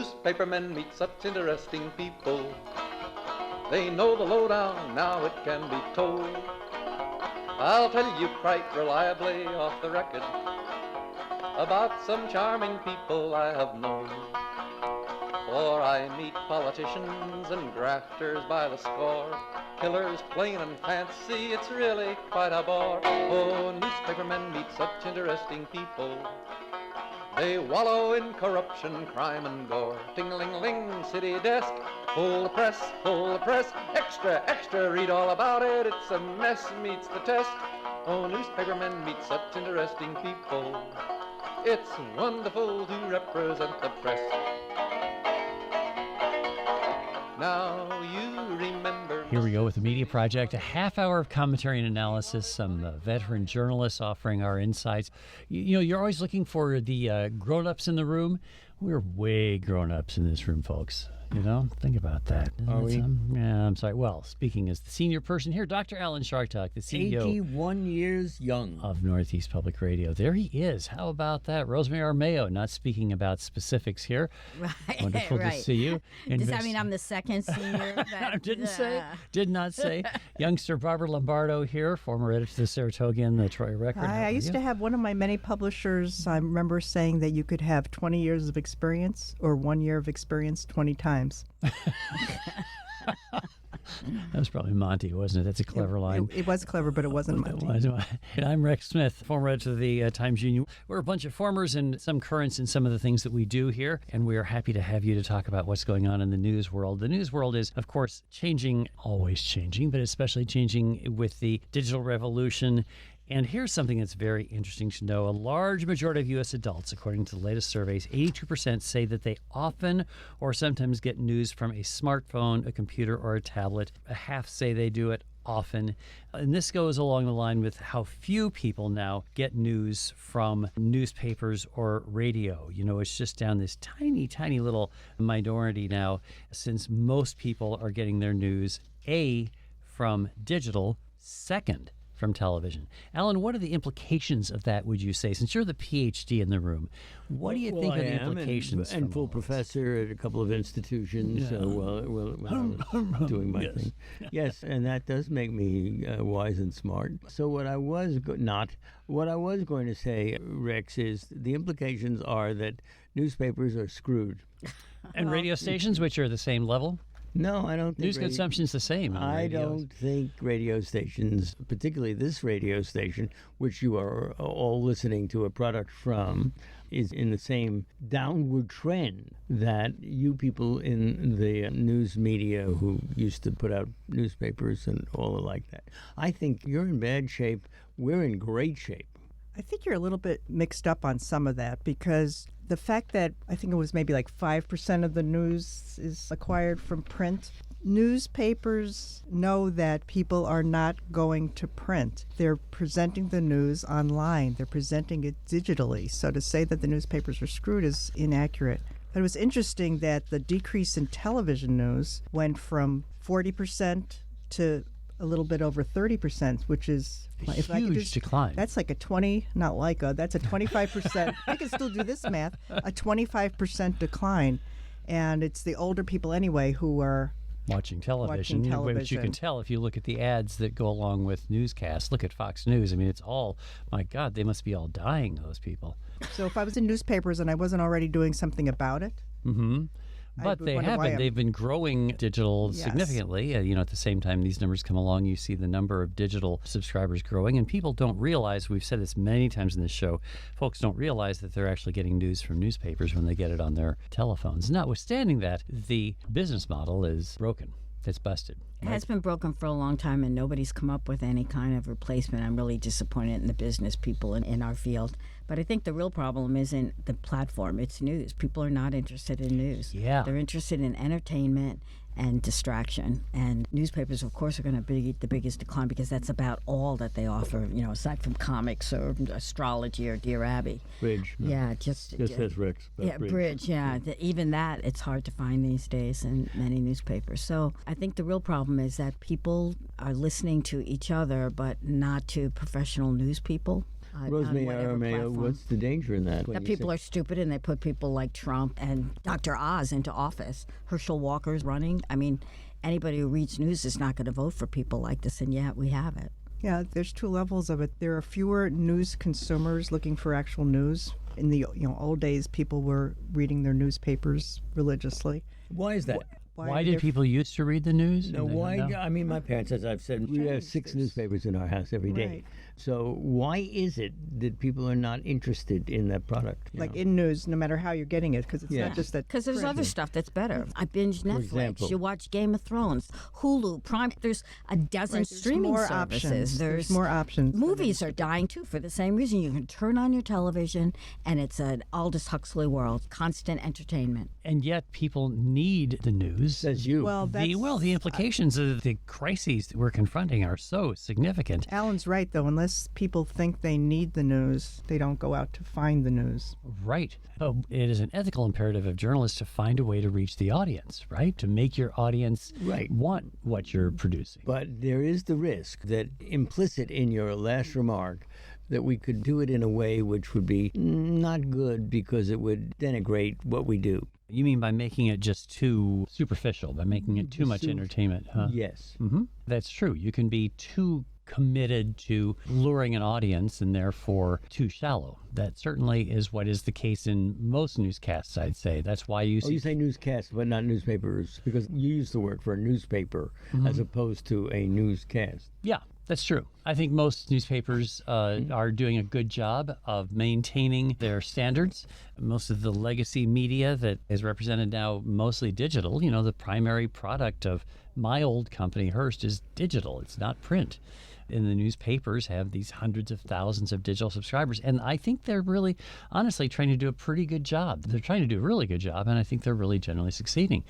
newspapermen meet such interesting people. They know the lowdown, now it can be told. I'll tell you quite reliably off the record about some charming people I have known. For I meet politicians and grafters by the score, killers plain and fancy, it's really quite a bore. Oh, newspapermen meet such interesting people. They wallow in corruption, crime and gore. Ting-a-ling-ling, city desk, full the press, extra, extra, read all about it, it's a mess, meets the test. Oh, newspapermen meet such interesting people. It's wonderful to represent the press. Now you remember. Here we go with the Media Project, a half hour of commentary and analysis, some veteran journalists offering our insights. You know, you're always looking for the grown-ups in the room. We're way grown-ups in this room, folks. You know, think about that. Are we? Yeah, I'm sorry. Well, speaking as the senior person here, Dr. Alan Shartok, the CEO 81 years young of Northeast Public Radio. There he is. How about that? Rosemary Armeo, not speaking about specifics here. Right. Wonderful to see you. Does that mean I'm the second senior? Did not say. Youngster Barbara Lombardo here, former editor of the Saratogian, the Troy Record. I used to have one of my many publishers. I remember saying that you could have 20 years of experience or 1 year of experience 20 times. That was probably Monty, wasn't it? That's a clever line. It was clever, but it wasn't Monty. I'm Rex Smith, former editor of the Times Union. We're a bunch of formers and some currents in some of the things that we do here, and we are happy to have you to talk about what's going on in the news world. The news world is, of course, changing, always changing, but especially changing with the digital revolution. And here's something that's very interesting to know. A large majority of U.S. adults, according to the latest surveys, 82% say that they often or sometimes get news from a smartphone, a computer, or a tablet. A half say they do it often. And this goes along the line with how few people now get news from newspapers or radio. You know, it's just down this tiny, tiny little minority now, since most people are getting their news, A, from digital, second, from television. Alan, what are the implications of that, would you say? Since you're the PhD in the room, what do you think are the implications? And full professor at a couple of institutions, Yeah. I'm doing my thing. Yes, and that does make me wise and smart. So what I was going to say, Rex, is the implications are that newspapers are screwed. And radio stations, which are the same level? No, I don't think news consumption's the same. I don't think radio stations, particularly this radio station, which you are all listening to a product from, is in the same downward trend that you people in the news media who used to put out newspapers and all like that. I think you're in bad shape. We're in great shape. I think you're a little bit mixed up on some of that, because the fact that I think it was maybe like 5% of the news is acquired from print. Newspapers know that people are not going to print. They're presenting the news online. They're presenting it digitally. So to say that the newspapers are screwed is inaccurate. But it was interesting that the decrease in television news went from 40% to a little bit over 30%, which is a huge decline. That's like that's a 25%. I can still do this math. A 25% decline, and it's the older people anyway who are watching television. Which you can tell if you look at the ads that go along with newscasts. Look at Fox News. I mean, it's all, my God, they must be all dying, those people. So if I was in newspapers and I wasn't already doing something about it. Mm-hmm. But they haven't. They've been growing digital significantly. At the same time these numbers come along, you see the number of digital subscribers growing. And people don't realize, we've said this many times in this show, folks don't realize that they're actually getting news from newspapers when they get it on their telephones. Notwithstanding that, the business model is broken. It's busted. It has been broken for a long time, and nobody's come up with any kind of replacement. I'm really disappointed in the business people in our field. But I think the real problem isn't the platform. It's news. People are not interested in news. Yeah. They're interested in entertainment and distraction. And newspapers, of course, are going to be the biggest decline because that's about all that they offer, aside from comics or astrology or Dear Abby. Bridge. Yeah, just as Rex. Yeah, Bridge, yeah. Even that, it's hard to find these days in many newspapers. So I think the real problem is that people are listening to each other, but not to professional news people. Rosemary whatever Aramayo, platform. what's the danger in that? That people are stupid and they put people like Trump and Dr. Oz into office. Herschel Walker's running. I mean, anybody who reads news is not going to vote for people like this, and yet we have it. Yeah, there's two levels of it. There are fewer news consumers looking for actual news. In the old days, people were reading their newspapers religiously. Why is that? Why did people used to read the news? No, And they don't why? know? I mean, my parents, as I've said, we have 6 newspapers in our house every day. Right. So why is it that people are not interested in that product? you Like know? in news, no matter how you're getting it, because it's Yeah. not just that. Because there's other stuff that's better. I binge Netflix. example. You watch Game of Thrones, Hulu, Prime. There's a dozen Right, there's streaming more services. options. There's more options than Movies are dying too for the same reason. You can turn on your television, and it's an Aldous Huxley world, constant entertainment. And yet people need the news. Says you. Well, The implications of the crises that we're confronting are so significant. Alan's right, though. Unless people think they need the news, they don't go out to find the news. Right. Oh, it is an ethical imperative of journalists to find a way to reach the audience, right? To make your audience Right. want what you're producing. But there is the risk that implicit in your last remark that we could do it in a way which would be not good because it would denigrate what we do. You mean by making it just too superficial, by making it too much entertainment, huh? Yes. That's true. You can be too committed to luring an audience and therefore too shallow. That certainly is what is the case in most newscasts, I'd say. That's why you Oh, see you say newscast, but not newspapers, because you use the word for a newspaper as opposed to a newscast. Yeah, that's true. I think most newspapers are doing a good job of maintaining their standards. Most of the legacy media that is represented now, mostly digital, the primary product of my old company, Hearst, is digital. It's not print. And the newspapers have these hundreds of thousands of digital subscribers. And I think they're really, honestly, trying to do a pretty good job. They're trying to do a really good job, and I think they're really generally succeeding.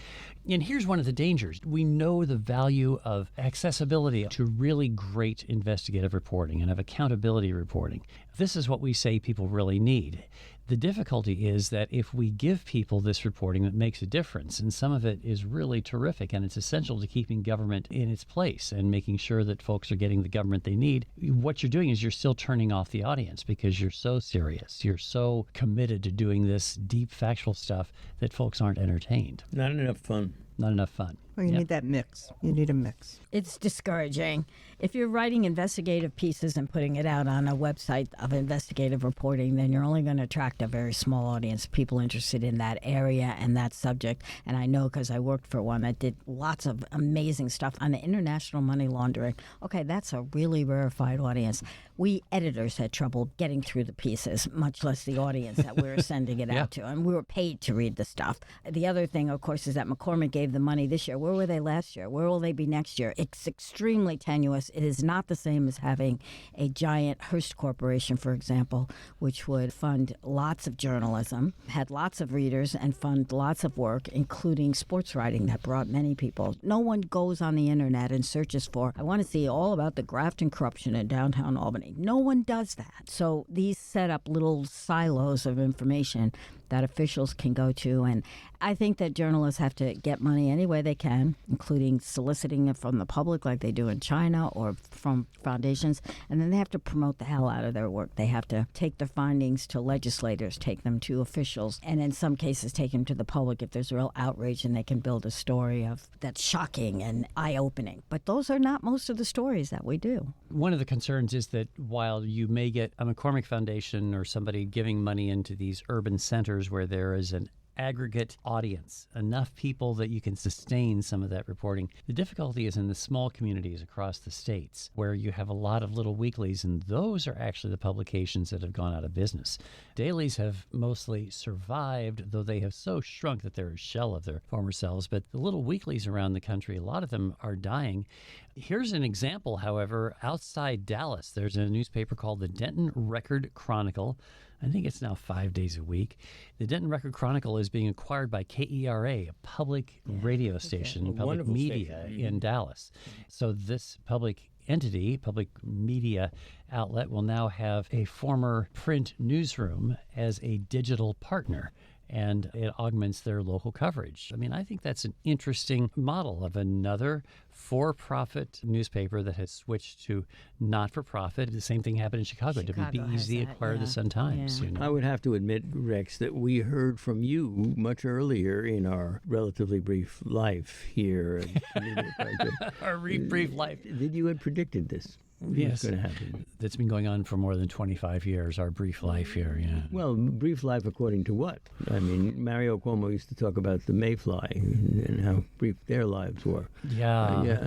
And here's one of the dangers. We know the value of accessibility to really great investigative reporting and of accountability reporting. This is what we say people really need. The difficulty is that if we give people this reporting that makes a difference, and some of it is really terrific, and it's essential to keeping government in its place and making sure that folks are getting the government they need, what you're doing is you're still turning off the audience because you're so serious. You're so committed to doing this deep factual stuff that folks aren't entertained. Not enough fun. Not enough fun. Well, you Yeah. need that mix. You need a mix. It's discouraging. If you're writing investigative pieces and putting it out on a website of investigative reporting, then you're only going to attract a very small audience, people interested in that area and that subject. And I know because I worked for one that did lots of amazing stuff on international money laundering. Okay, that's a really rarefied audience. We editors had trouble getting through the pieces, much less the audience that we were sending it out to. And we were paid to read the stuff. The other thing, of course, is that McCormick gave the money this year. Where were they last year? Where will they be next year? It's extremely tenuous. It is not the same as having a giant Hearst Corporation, for example, which would fund lots of journalism, had lots of readers, and fund lots of work, including sports writing that brought many people. No one goes on the internet and searches for, I want to see all about the graft and corruption in downtown Albany. No one does that. So these set up little silos of information that officials can go to. And I think that journalists have to get money any way they can, including soliciting it from the public like they do in China or from foundations. And then they have to promote the hell out of their work. They have to take their findings to legislators, take them to officials, and in some cases take them to the public if there's real outrage and they can build a story of that's shocking and eye-opening. But those are not most of the stories that we do. One of the concerns is that while you may get a McCormick Foundation or somebody giving money into these urban centers where there is an aggregate audience, enough people that you can sustain some of that reporting. The difficulty is in the small communities across the states where you have a lot of little weeklies, and those are actually the publications that have gone out of business. Dailies have mostly survived, though they have so shrunk that they're a shell of their former selves. But the little weeklies around the country, a lot of them are dying. Here's an example, however, outside Dallas. There's a newspaper called the Denton Record Chronicle. I think it's now 5 days a week. The Denton Record Chronicle is being acquired by KERA, a public radio station, public wonderful media station. in Dallas. So this public entity, public media outlet, will now have a former print newsroom as a digital partner. and it augments their local coverage. I mean, I think that's an interesting model of another for-profit newspaper that has switched to not-for-profit. The same thing happened in Chicago. Chicago WBEZ has that, acquired the yeah. Sun-Times. Yeah. You know? I would have to admit, Rex, that we heard from you much earlier in our relatively brief life here at Community Project. Our brief life. That you had predicted this. Yes. Was going to happen. That's been going on for more than 25 years, our brief life here, yeah. Well, brief life according to what? I mean, Mario Cuomo used to talk about the mayfly and how brief their lives were. Yeah.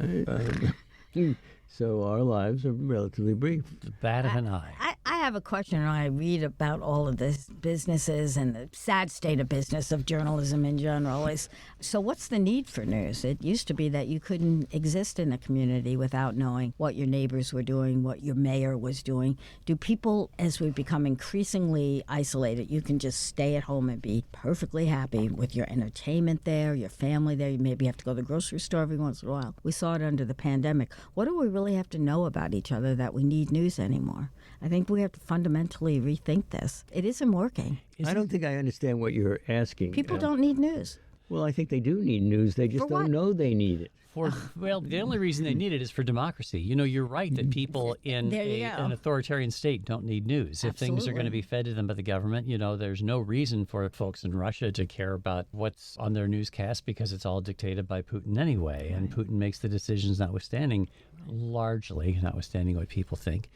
So our lives are relatively brief. The bat of an eye. I have a question. I read about all of this businesses and the sad state of business of journalism in general. So what's the need for news? It used to be that you couldn't exist in a community without knowing what your neighbors were doing, what your mayor was doing. Do people, as we become increasingly isolated, you can just stay at home and be perfectly happy with your entertainment there, your family there. You maybe have to go to the grocery store every once in a while. We saw it under the pandemic. What do we really have to know about each other that we need news anymore? I think we have to fundamentally rethink this. It isn't working. I don't think I understand what you're asking. People don't need news. Well, I think they do need news. They just For what? don't know they need it. Well, the only reason they need it is for democracy. You know, you're right that people in There you go. an authoritarian state don't need news. If things are going to Absolutely. be fed to them by the government, you know, there's no reason for folks in Russia to care about what's on their newscast because it's all dictated by Putin anyway. And Putin makes the decisions notwithstanding what people think.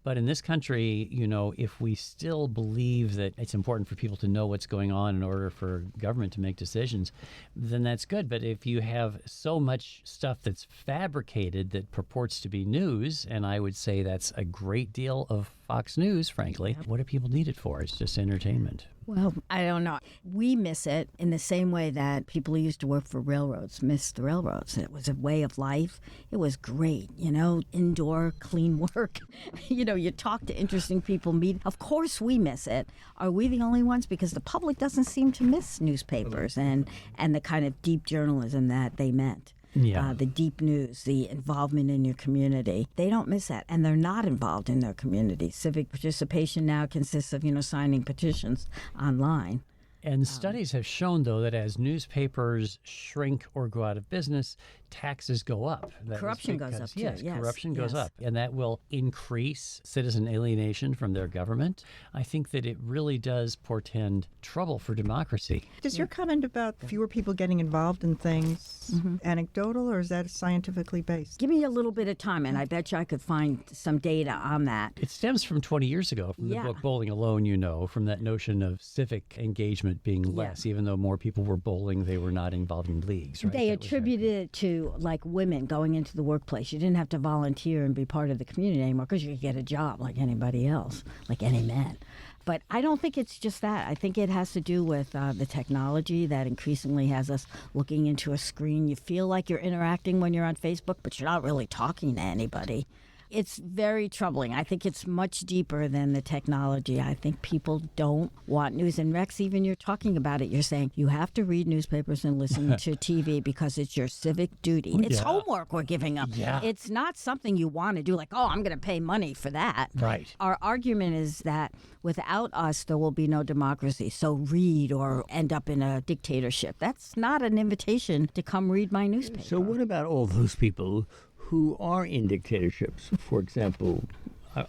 But in this country, you know, if we still believe that it's important for people to know what's going on in order for government to make decisions, then that's good. But if you have so much stuff that's fabricated that purports to be news, and I would say that's a great deal of Fox News, frankly, what do people need it for? It's just entertainment. Well, I don't know. We miss it in the same way that people who used to work for railroads miss the railroads. It was a way of life. It was great, you know, indoor, clean work. You know, you talk to interesting people, meet. Of course we miss it. Are we the only ones? Because the public doesn't seem to miss newspapers and the kind of deep journalism that they meant. Yeah. The deep news, the involvement in your community. They don't miss that, and they're not involved in their community. Civic participation now consists of, you know, signing petitions online. And studies have shown, though, that as newspapers shrink or go out of business, taxes go up. That is Corruption goes because- up, too. Yes, Yes, corruption goes yes. up. And that will increase citizen alienation from their government. I think that it really does portend trouble for democracy. Does your comment about fewer people getting involved in things Mm-hmm. anecdotal, or is that scientifically based? Give me a little bit of time, and I bet you I could find some data on that. It stems from 20 years ago, from the Yeah. book Bowling Alone, you know, from that notion of civic engagement being less. Even though more people were bowling, they were not involved in leagues. Right? They That was attributed it to like women going into the workplace. You didn't have to volunteer and be part of the community anymore because you could get a job like anybody else, like any man. But I don't think it's just that. I think it has to do with the technology that increasingly has us looking into a screen. You feel like you're interacting when you're on Facebook, but you're not really talking to anybody. It's very troubling. I think it's much deeper than the technology. I think people don't want news. And Rex, even you're talking about it. You're saying you have to read newspapers and listen to TV because it's your civic duty. It's Yeah. homework we're giving up. Yeah. It's not something you want to do, like, oh, I'm going to pay money for that. Right. Our argument is that without us, there will be no democracy. So read or end up in a dictatorship. That's not an invitation to come read my newspaper. So what about all those people who are in dictatorships? For example,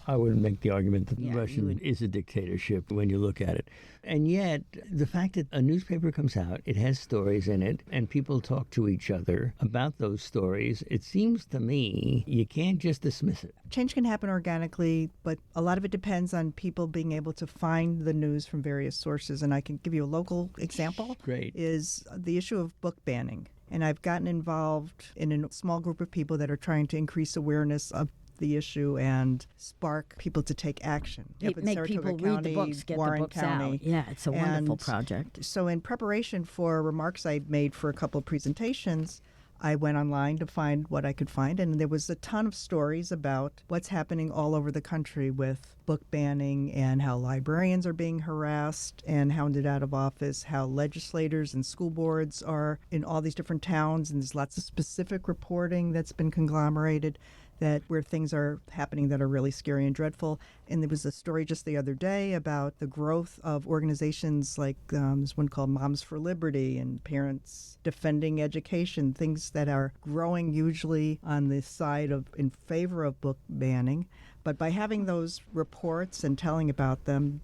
I would make the argument that Yeah, you Russian would. is a dictatorship when you look at it. And yet, the fact that a newspaper comes out, it has stories in it, and people talk to each other about those stories, it seems to me you can't just dismiss it. Change can happen organically, but a lot of it depends on people being able to find the news from various sources. And I can give you a local example. Great. Is the issue of book banning. And I've gotten involved in a small group of people that are trying to increase awareness of the issue and spark people to take action. Up in Make Saratoga people County, read the books, get Warren the books County. out. Yeah, it's a wonderful And project. So in preparation for remarks I made for a couple of presentations, I went online to find what I could find, and there was a ton of stories about what's happening all over the country with book banning and how librarians are being harassed and hounded out of office, how legislators and school boards are in all these different towns, and there's lots of specific reporting that's been conglomerated, that where things are happening that are really scary and dreadful. And there was a story just the other day about the growth of organizations like there's one called Moms for Liberty and Parents Defending Education, things that are growing usually on the side of in favor of book banning. But by having those reports and telling about them,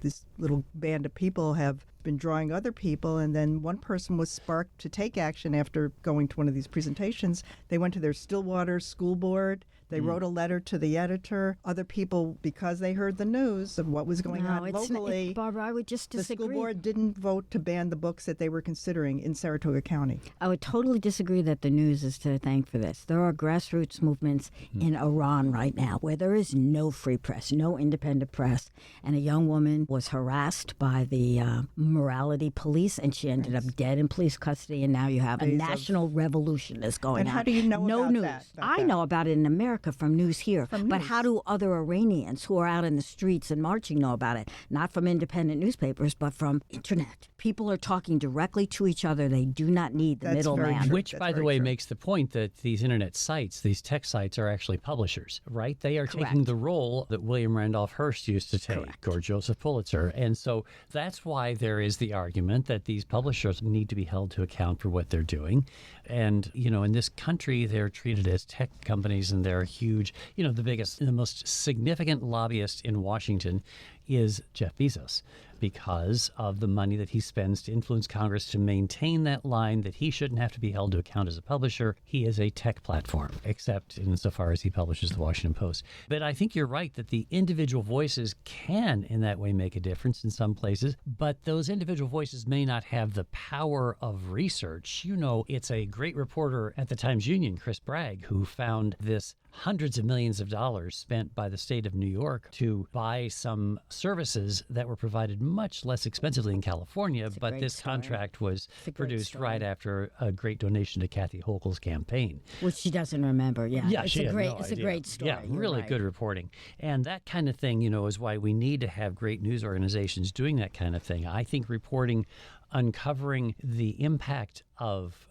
this little band of people have been drawing other people, and then one person was sparked to take action after going to one of these presentations. They went to their Stillwater school board. They wrote a letter to the editor. Other people, because they heard the news of what was going on locally, Barbara, I would just disagree. The school board didn't vote to ban the books that they were considering in Saratoga County. I would totally disagree that the news is to thank for this. There are grassroots movements in Iran right now where there is no free press, no independent press. And a young woman was harassed by the morality police, and she ended up dead in police custody. And now you have a national revolution that's going on. And how do you know no about news. that? I know about it in America from news here. But how do other Iranians who are out in the streets and marching know about it? Not from independent newspapers, but from internet. People are talking directly to each other. They do not need the That's very middleman. true. Which, That's by the very way, true. makes the point that these internet sites, these tech sites, are actually publishers, right? They are taking the role that William Randolph Hearst used to take, or Joseph Pulitzer. And so that's why there is the argument that these publishers need to be held to account for what they're doing. And, in this country, they're treated as tech companies, and they're huge. The biggest, the most significant lobbyist in Washington is Jeff Bezos, because of the money that he spends to influence Congress to maintain that line that he shouldn't have to be held to account as a publisher. He is a tech platform, except insofar as he publishes the Washington Post. But I think you're right that the individual voices can, in that way, make a difference in some places, but those individual voices may not have the power of research. It's a great reporter at the Times-Union, Chris Bragg, who found this hundreds of millions of dollars spent by the state of New York to buy some services that were provided much less expensively in California, but this contract was produced right after a great donation to Kathy Hochul's campaign. Which she doesn't remember. Yeah, she had no it's a idea. great story. Yeah, You're really right. good reporting. And that kind of thing, is why we need to have great news organizations doing that kind of thing. I think reporting, uncovering the impact of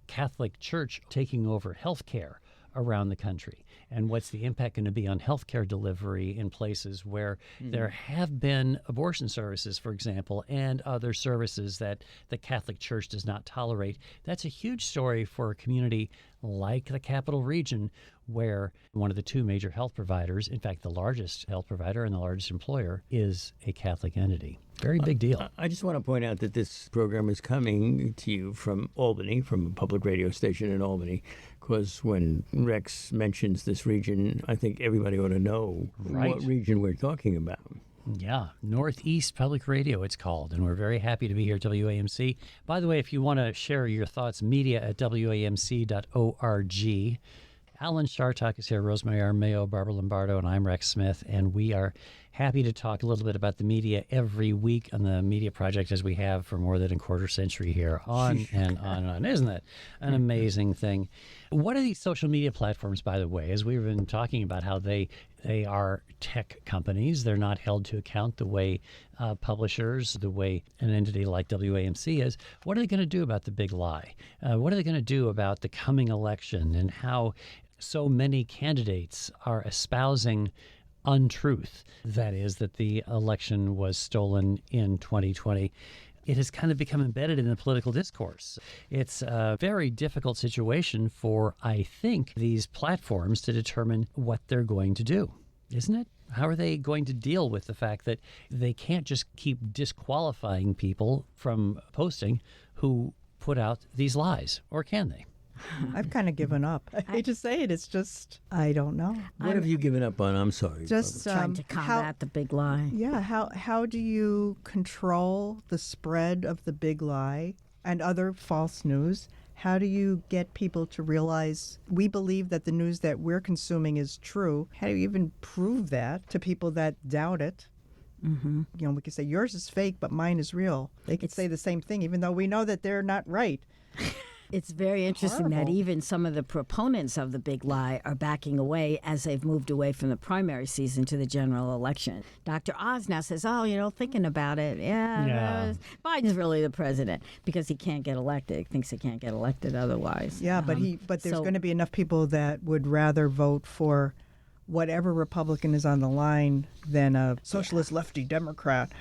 Catholic Church taking over healthcare around the country, and what's the impact going to be on healthcare delivery in places where there have been abortion services, for example, and other services that the Catholic Church does not tolerate. That's a huge story for a community like the Capital Region, where one of the two major health providers, in fact, the largest health provider and the largest employer, is a Catholic entity. Very big deal. I just want to point out that this program is coming to you from Albany, from a public radio station in Albany, because when Rex mentions this region, I think everybody ought to know what region we're talking about. Yeah, Northeast Public Radio, it's called, and we're very happy to be here at WAMC. By the way, if you want to share your thoughts, media@wamc.org. Alan Chartock is here, Rosemary Armayo, Barbara Lombardo, and I'm Rex Smith, and we are happy to talk a little bit about the media every week on the Media Project, as we have for more than a quarter century here, on and on and on. Isn't that an amazing thing? What are these social media platforms, by the way, as we've been talking about how they are tech companies? They're not held to account the way publishers, the way an entity like WAMC is. What are they going to do about the big lie? What are they going to do about the coming election and how so many candidates are espousing untruth? That is, that the election was stolen in 2020. It has kind of become embedded in the political discourse. It's a very difficult situation for, I think, these platforms to determine what they're going to do, isn't it? How are they going to deal with the fact that they can't just keep disqualifying people from posting who put out these lies, or can they? I've kind of given up. I hate to say it. It's just, I don't know. What have you given up on? I'm sorry. Just Trying to combat the big lie. Yeah, how do you control the spread of the big lie and other false news? How do you get people to realize we believe that the news that we're consuming is true? How do you even prove that to people that doubt it? Mm-hmm. We could say yours is fake, but mine is real. They could say the same thing, even though we know that they're not right. It's very interesting that Horrible. even some of the proponents of the big lie are backing away as they've moved away from the primary season to the general election. Dr. Oz now says, thinking about it, Biden's really the president because he can't get elected. He thinks he can't get elected otherwise. Yeah, but there's so- going to be enough people that would rather vote for whatever Republican is on the line than a socialist lefty Democrat.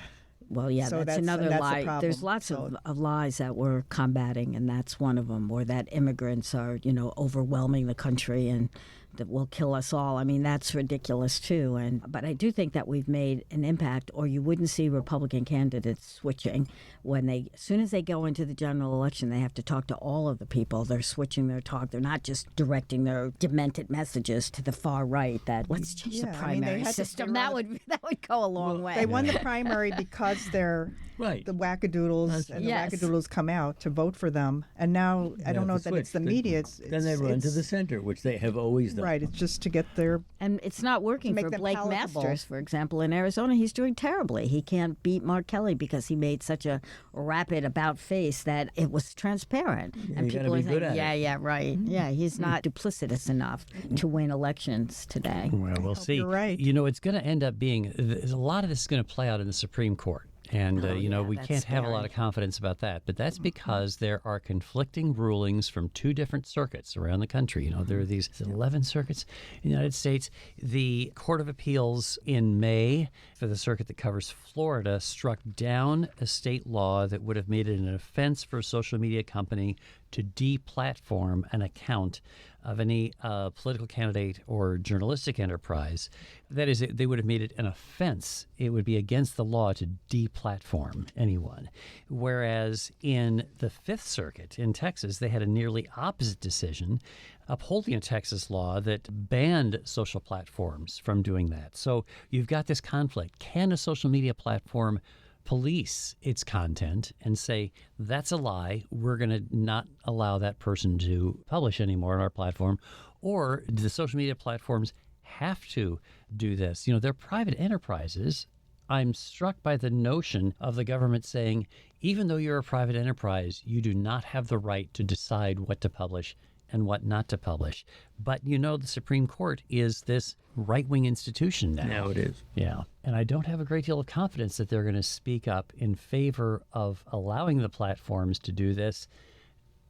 Well, yeah, So that's another the lie. problem. There's lots of lies that we're combating, and that's one of them, or that immigrants are, overwhelming the country and that will kill us all. I mean, that's ridiculous, too. But I do think that we've made an impact, or you wouldn't see Republican candidates switching. As soon as they go into the general election, they have to talk to all of the people. They're switching their talk. They're not just directing their demented messages to the far right that let's change the Yeah, I mean, they primary had to- system. they That rather- would go a long way. They won the primary because they're Right. the wackadoodles, That's and Yes. the wackadoodles come out to vote for them. And now I don't know have to that it's the switch. media. Then they run to the center, which they have always done. right. It's just to get their And it's not working make for them Blake palatable. Masters, for example, in Arizona. He's doing terribly. He can't beat Mark Kelly because he made such a rapid about face that it was transparent. And you gotta people be are good saying, at it. yeah, right. Yeah, he's not duplicitous enough to win elections today. Well, we'll see. you're right. It's going to end up being a lot of this is going to play out in the Supreme Court. And, we that's can't have a lot scary. of confidence about that. But that's because there are conflicting rulings from two different circuits around the country. There are these 11 circuits in the United States. The Court of Appeals in May, for the circuit that covers Florida, struck down a state law that would have made it an offense for a social media company to deplatform an account of any political candidate or journalistic enterprise. That is, they would have made it an offense. It would be against the law to deplatform anyone. Whereas in the Fifth Circuit in Texas, they had a nearly opposite decision, upholding a Texas law that banned social platforms from doing that. So you've got this conflict. Can a social media platform police its content and say, that's a lie, we're going to not allow that person to publish anymore on our platform? Or do the social media platforms have to do this? They're private enterprises. I'm struck by the notion of the government saying, even though you're a private enterprise, you do not have the right to decide what to publish and what not to publish. But the Supreme Court is this right-wing institution now. Now it is. Yeah. And I don't have a great deal of confidence that they're going to speak up in favor of allowing the platforms to do this.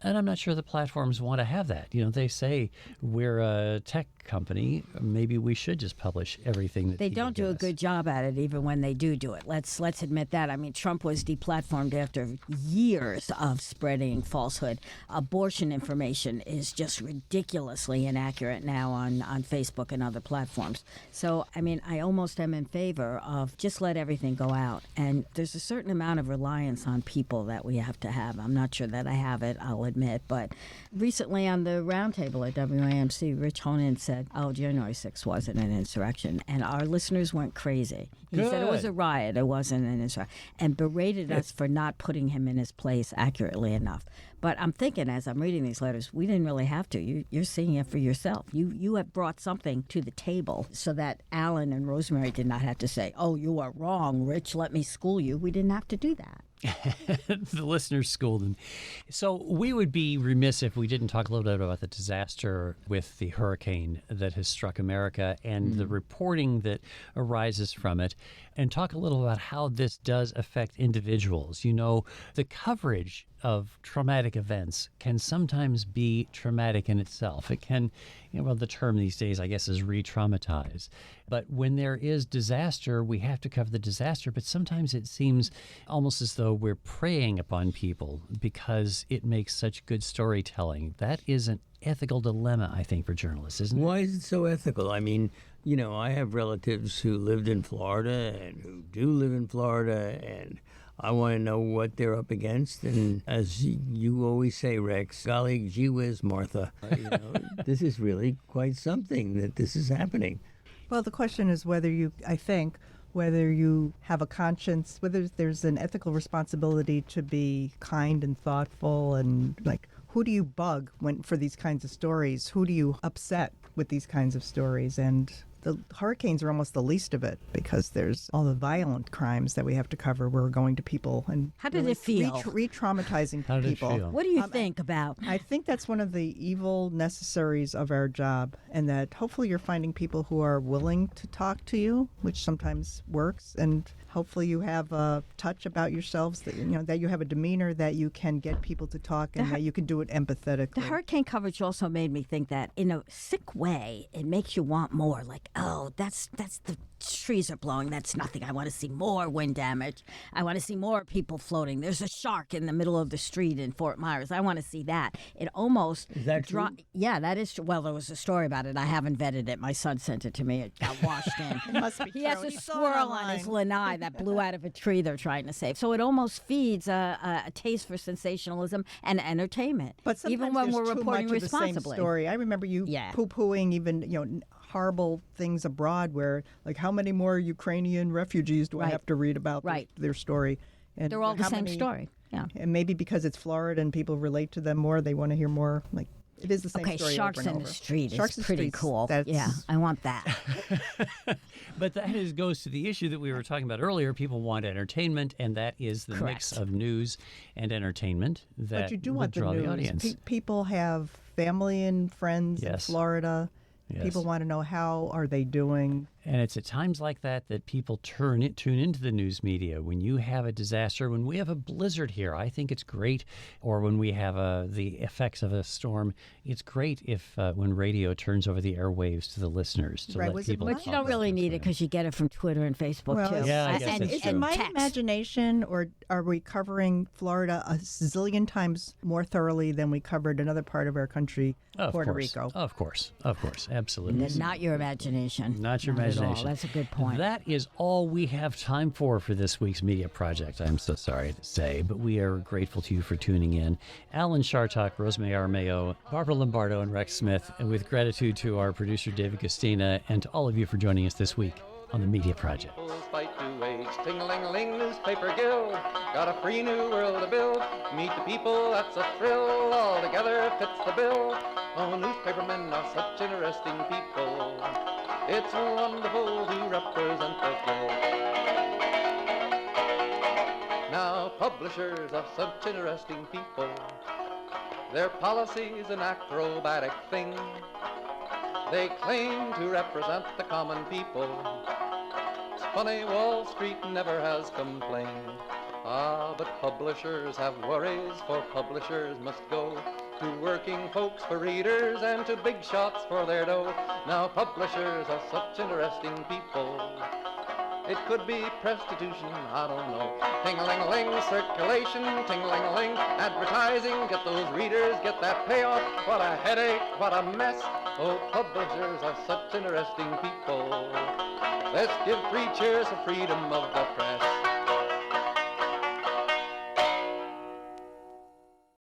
And I'm not sure the platforms want to have that. They say we're a tech company. Maybe we should just publish everything that They people don't do give a us. good job at it, even when they do it. Let's admit that. I mean, Trump was deplatformed after years of spreading falsehood. Abortion information is just ridiculously inaccurate now on Facebook and other platforms. So, I mean, I almost am in favor of just let everything go out. And there's a certain amount of reliance on people that we have to have. I'm not sure that I have it, I'll admit. But recently on the roundtable at WAMC, Rich Honan said, January 6th wasn't an insurrection. And our listeners went crazy. He said it was Good. a riot. It wasn't an insurrection. And berated us for not putting him in his place accurately enough. But I'm thinking, as I'm reading these letters, we didn't really have to. You're seeing it for yourself. You have brought something to the table so that Alan and Rosemary did not have to say, oh, you are wrong, Rich, let me school you. We didn't have to do that. The listeners schooled him. So we would be remiss if we didn't talk a little bit about the disaster with the hurricane that has struck America and the reporting that arises from it, and talk a little about how this does affect individuals. The coverage of traumatic events can sometimes be traumatic in itself. It can, the term these days, I guess, is re-traumatize. But when there is disaster, we have to cover the disaster. But sometimes it seems almost as though we're preying upon people because it makes such good storytelling. That is an ethical dilemma, I think, for journalists, isn't it? Why is it so ethical? I mean, I have relatives who lived in Florida and who do live in Florida, and I want to know what they're up against. And as you always say, Rex, golly gee whiz, Martha, this is really quite something that this is happening. Well, the question is whether you have a conscience, whether there's an ethical responsibility to be kind and thoughtful, and who do you bug for these kinds of stories? Who do you upset with these kinds of stories? And The hurricanes are almost the least of it because there's all the violent crimes that we have to cover. We're going to people and How did it feel? Re-traumatizing How did it people. feel? What do you think about? I think that's one of the evil necessaries of our job, and that hopefully you're finding people who are willing to talk to you, which sometimes works, and hopefully you have a touch about yourselves that that you have a demeanor that you can get people to talk and that you can do it empathetically. The hurricane coverage also made me think that in a sick way, it makes you want more. Like, oh, that's the trees are blowing. That's nothing. I want to see more wind damage. I want to see more people floating. There's a shark in the middle of the street in Fort Myers. I want to see that. It almost Is that true? Yeah, that is true. Well, there was a story about it. I haven't vetted it. My son sent it to me. It got washed in. It must be He has true. a He saw it squirrel on online. his lanai that blew out of a tree they're trying to save. So it almost feeds a taste for sensationalism and entertainment, But sometimes even when there's we're too reporting much of the same responsibly. story. I remember you Yeah. poo-pooing even horrible things abroad, where like how many more Ukrainian refugees do I Right. have to read about Right. their story? And They're all the how same many- story. Yeah. And maybe because it's Florida and people relate to them more, they want to hear more. Like it is the same Okay, story. sharks over and in the over. street Sharks in is pretty streets, cool. That's, Yeah, I want that. But that goes to the issue that we were talking about earlier. People want entertainment, and that is the mix Correct. of news and entertainment that But you do will want the draw news. the audience. People have family and friends Yes. in Florida. Yes. People want to know how are they doing. And it's at times like that that people tune into the news media. When you have a disaster, when we have a blizzard here, I think it's great. Or when we have the effects of a storm, it's great if when radio turns over the airwaves to the listeners to Right, let was it people. But But you talk don't about really what's need it going on. because you get it from Twitter and Facebook Well, too. Yeah, I And- guess and, that's Is true. it and my text. imagination, or are we covering Florida a zillion times more thoroughly than we covered another part of our country, Of Puerto course. Rico? Of course, absolutely. Not your imagination. Not your Not at all. imagination. That's a good point. That is all we have time for this week's media project. I'm so sorry to say, but we are grateful to you for tuning in. Alan Shartok, Rosemary Armeo, Barbara Lombardo, and Rex Smith, and with gratitude to our producer David Castina and to all of you for joining us this week on the Media Project. Fight to wage, ting-a-ling-a-ling, newspaper guild. Got a free new world to build. Meet the people, that's a thrill. All together fits the bill. Oh, newspapermen are such interesting people. It's wonderful to represent the guild. Now, publishers are such interesting people. Their policy's an acrobatic thing. They claim to represent the common people. It's funny, Wall Street never has complained. Ah, but publishers have worries, for publishers must go to working folks for readers and to big shots for their dough. Now, publishers are such interesting people. It could be prostitution, I don't know. Ting-a-ling-a-ling, circulation, ting-a-ling-a-ling, advertising, get those readers, get that payoff. What a headache, what a mess. Oh, publishers are such interesting people. Let's give 3 cheers for freedom of the press.